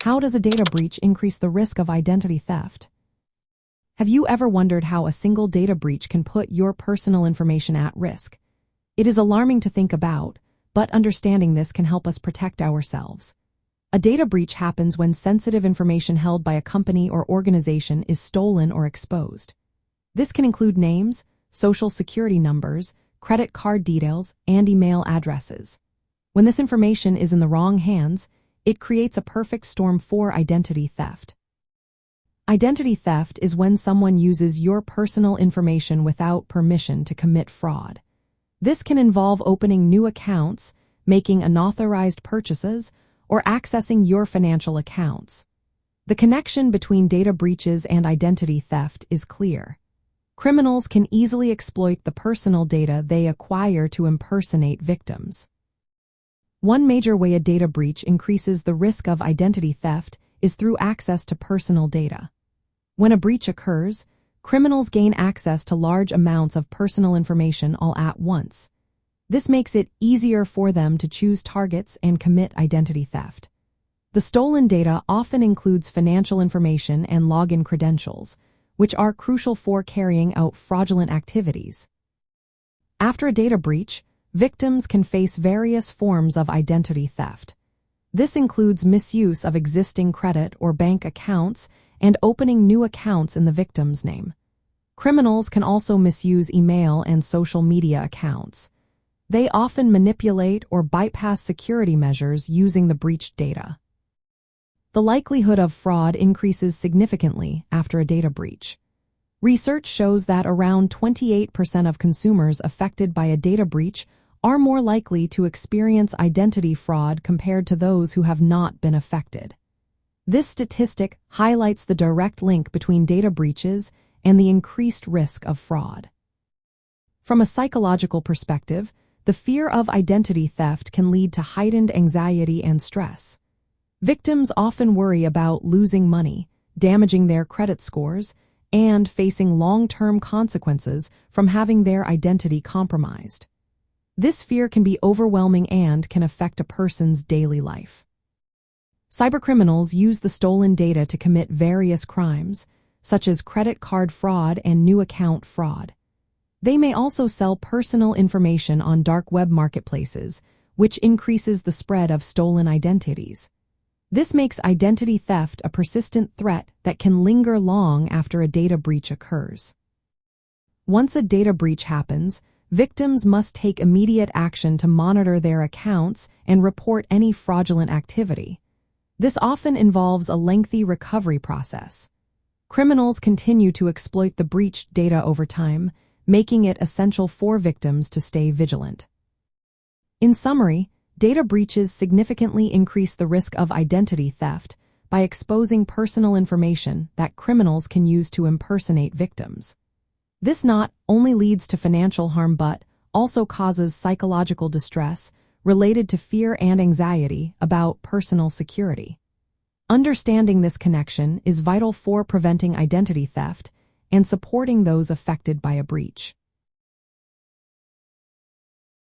How does a data breach increase the risk of identity theft? Have you ever wondered how a single data breach can put your personal information at risk? It is alarming to think about, but understanding this can help us protect ourselves. A data breach happens when sensitive information held by a company or organization is stolen or exposed. This can include names, social security numbers, credit card details, and email addresses. When this information is in the wrong hands, it creates a perfect storm for identity theft. Identity theft is when someone uses your personal information without permission to commit fraud. This can involve opening new accounts, making unauthorized purchases, or accessing your financial accounts. The connection between data breaches and identity theft is clear. Criminals can easily exploit the personal data they acquire to impersonate victims. One major way a data breach increases the risk of identity theft is through access to personal data. When a breach occurs, criminals gain access to large amounts of personal information all at once. This makes it easier for them to choose targets and commit identity theft. The stolen data often includes financial information and login credentials, which are crucial for carrying out fraudulent activities. After a data breach, victims can face various forms of identity theft. This includes misuse of existing credit or bank accounts and opening new accounts in the victim's name. Criminals can also misuse email and social media accounts. They often manipulate or bypass security measures using the breached data. The likelihood of fraud increases significantly after a data breach. Research shows that around 28% of consumers affected by a data breach are more likely to experience identity fraud compared to those who have not been affected. This statistic highlights the direct link between data breaches and the increased risk of fraud. From a psychological perspective, the fear of identity theft can lead to heightened anxiety and stress. Victims often worry about losing money, damaging their credit scores, and facing long-term consequences from having their identity compromised. This fear can be overwhelming and can affect a person's daily life. Cybercriminals use the stolen data to commit various crimes, such as credit card fraud and new account fraud. They may also sell personal information on dark web marketplaces, which increases the spread of stolen identities. This makes identity theft a persistent threat that can linger long after a data breach occurs. Once a data breach happens, victims must take immediate action to monitor their accounts and report any fraudulent activity. This often involves a lengthy recovery process. Criminals continue to exploit the breached data over time, making it essential for victims to stay vigilant. In summary, data breaches significantly increase the risk of identity theft by exposing personal information that criminals can use to impersonate victims. This not only leads to financial harm but also causes psychological distress related to fear and anxiety about personal security. Understanding this connection is vital for preventing identity theft and supporting those affected by a breach.